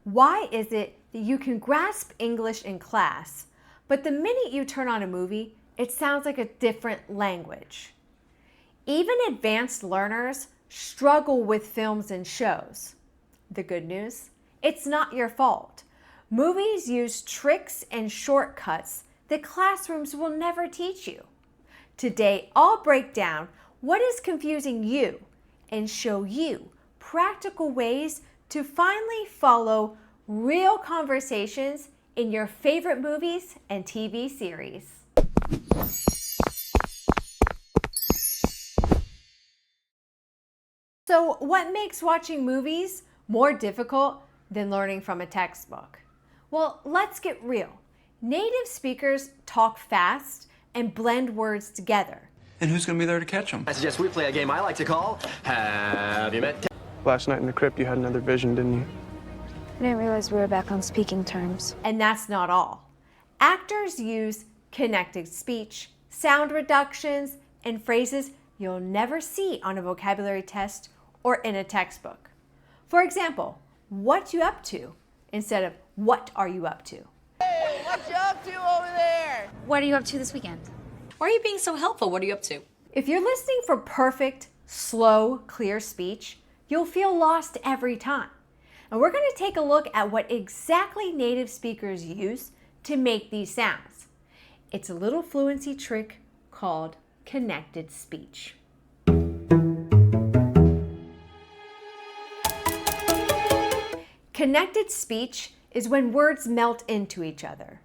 Why is it that you can grasp English in class, but the minute you turn on a movie, it sounds like a different language? Even advanced learners struggle with films and shows. The good news? It's not your fault. Movies use tricks and shortcuts that classrooms will never teach you. Today, I'll break down what is confusing you and show you practical ways to finally follow real conversations in your favorite movies and TV series. So, what makes watching movies more difficult than learning from a textbook? Well, let's get real. Native speakers talk fast and blend words together. And who's going to be there to catch them? I suggest we play a game I like to call Have You Met? Last night in the crypt, you had another vision, didn't you? I didn't realize we were back on speaking terms. And that's not all. Actors use connected speech, sound reductions, and phrases you'll never see on a vocabulary test or in a textbook. For example, what you up to instead of what are you up to? Hey, what you up to over there? What are you up to this weekend? Why are you being so helpful? What are you up to? If you're listening for perfect, slow, clear speech, you'll feel lost every time. And we're going to take a look at what exactly native speakers use to make these sounds. It's a little fluency trick called connected speech. Connected speech is when words melt into each other.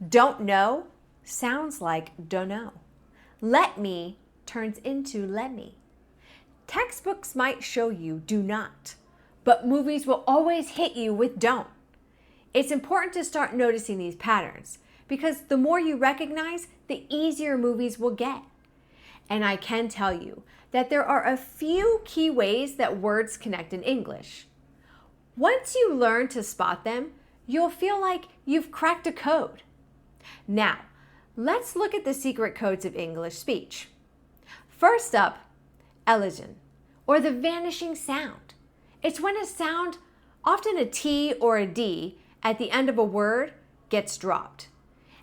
Don't know sounds like don't know. Let me turns into let me. Textbooks might show you do not, but movies will always hit you with don't. It's important to start noticing these patterns because the more you recognize, the easier movies will get. And I can tell you that there are a few key ways that words connect in English. Once you learn to spot them, you'll feel like you've cracked a code. Now, let's look at the secret codes of English speech. First up, elision, or the vanishing sound. It's when a sound, often a T or a D, at the end of a word gets dropped.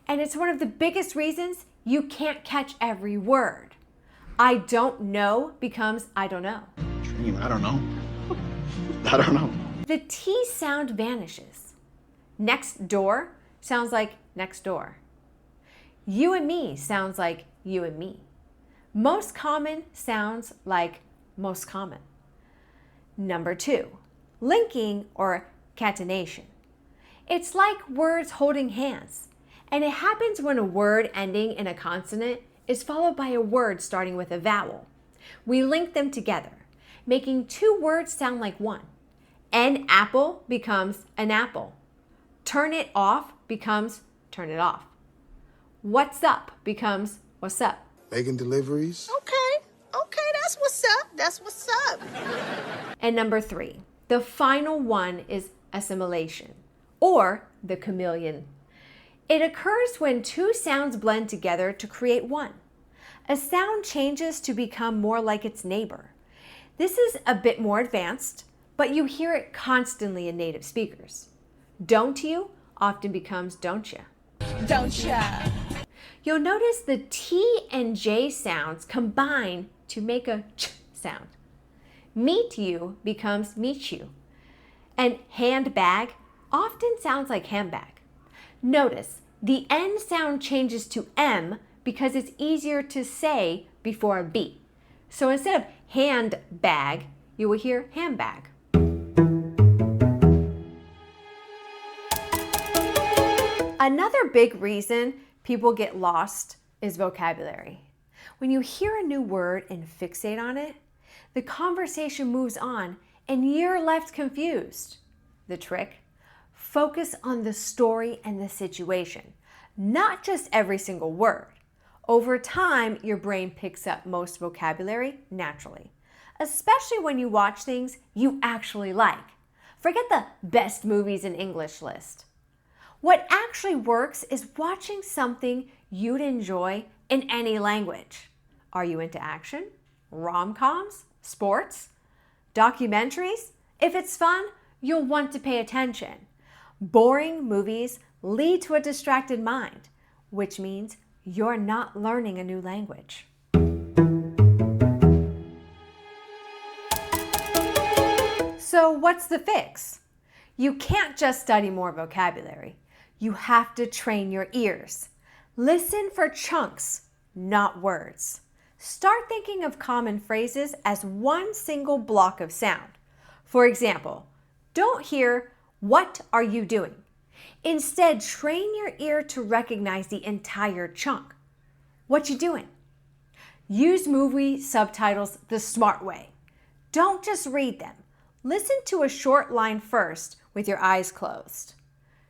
And it's one of the biggest reasons you can't catch every word. I don't know becomes I don't know. Dream, I don't know. I don't know. The T sound vanishes. Next door sounds like next door. You and me sounds like you and me. Most common sounds like most common. Number 2, linking or catenation. It's like words holding hands, and it happens when a word ending in a consonant is followed by a word starting with a vowel. We link them together, making two words sound like one. An apple becomes an apple. Turn it off becomes turn it off. What's up becomes what's up. Making deliveries. Okay, that's what's up. That's what's up. And number 3, the final one is assimilation, or the chameleon. It occurs when two sounds blend together to create one. A sound changes to become more like its neighbor. This is a bit more advanced, but you hear it constantly in native speakers. Don't you often becomes don't ya. Don't ya? You'll notice the T and J sounds combine to make a ch sound. Meet you becomes meet you. And handbag often sounds like handbag. Notice the N sound changes to M because it's easier to say before a B. So instead of handbag, you will hear handbag. Another big reason people get lost is vocabulary. When you hear a new word and fixate on it, the conversation moves on and you're left confused. The trick? Focus on the story and the situation, not just every single word. Over time, your brain picks up most vocabulary naturally, especially when you watch things you actually like. Forget the best movies in English list. What actually works is watching something you'd enjoy in any language. Are you into action, rom-coms, sports, documentaries? If it's fun, you'll want to pay attention. Boring movies lead to a distracted mind, which means you're not learning a new language. So what's the fix? You can't just study more vocabulary. You have to train your ears. Listen for chunks, not words. Start thinking of common phrases as one single block of sound. For example, don't hear, "What are you doing?" Instead, train your ear to recognize the entire chunk. What you doing? Use movie subtitles the smart way. Don't just read them. Listen to a short line first with your eyes closed.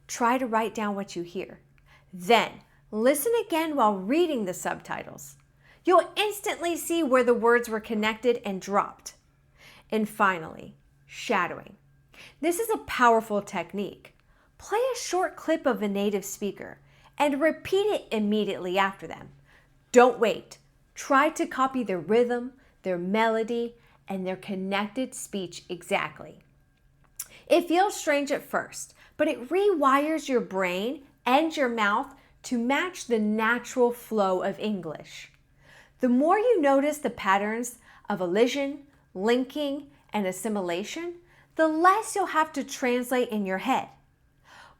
Try to write down what you hear. Then, listen again while reading the subtitles. You'll instantly see where the words were connected and dropped. And finally, shadowing. This is a powerful technique. Play a short clip of a native speaker and repeat it immediately after them. Don't wait. Try to copy their rhythm, their melody, and their connected speech exactly. It feels strange at first, but it rewires your brain and your mouth to match the natural flow of English. The more you notice the patterns of elision, linking, and assimilation, the less you'll have to translate in your head.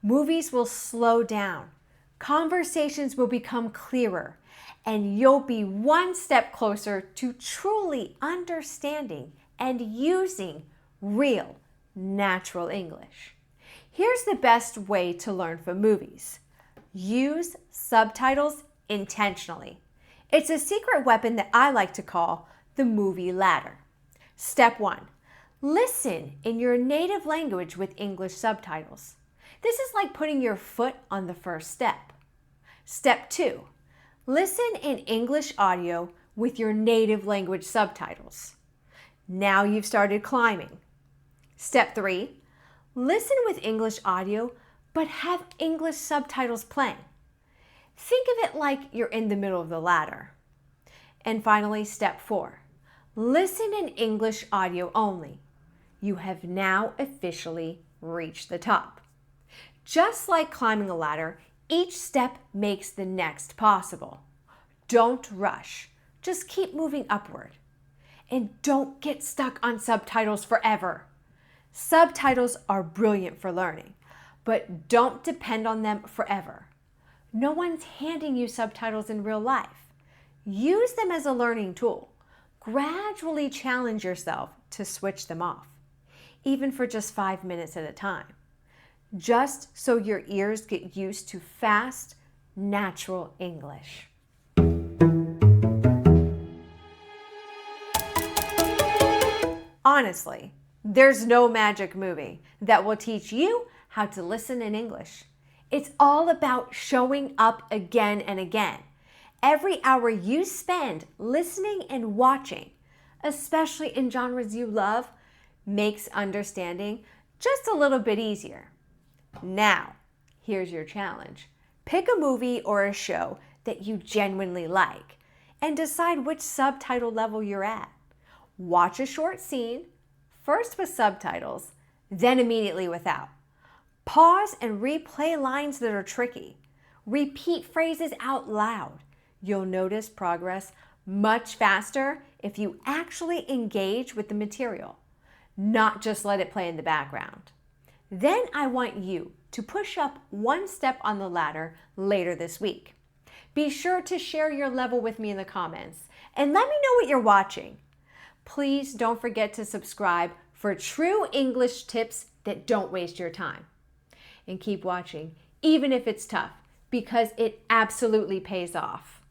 Movies will slow down, conversations will become clearer, and you'll be one step closer to truly understanding and using real, natural English. Here's the best way to learn from movies. Use subtitles intentionally. It's a secret weapon that I like to call the movie ladder. Step 1. Listen in your native language with English subtitles. This is like putting your foot on the first step. Step 2. Listen in English audio with your native language subtitles. Now you've started climbing. Step 3. Listen with English audio, but have English subtitles playing. Think of it like you're in the middle of the ladder. And finally, step 4. Listen in English audio only. You have now officially reached the top. Just like climbing a ladder, each step makes the next possible. Don't rush. Just keep moving upward. And don't get stuck on subtitles forever. Subtitles are brilliant for learning, but don't depend on them forever. No one's handing you subtitles in real life. Use them as a learning tool. Gradually challenge yourself to switch them off, even for just 5 minutes at a time, just so your ears get used to fast, natural English. Honestly, there's no magic movie that will teach you how to listen in English. It's all about showing up again and again. Every hour you spend listening and watching, especially in genres you love, makes understanding just a little bit easier. Now, here's your challenge. Pick a movie or a show that you genuinely like and decide which subtitle level you're at. Watch a short scene, first with subtitles, then immediately without. Pause and replay lines that are tricky. Repeat phrases out loud. You'll notice progress much faster if you actually engage with the material, not just let it play in the background. Then I want you to push up one step on the ladder later this week. Be sure to share your level with me in the comments and let me know what you're watching. Please don't forget to subscribe for true English tips that don't waste your time. And keep watching, even if it's tough, because it absolutely pays off.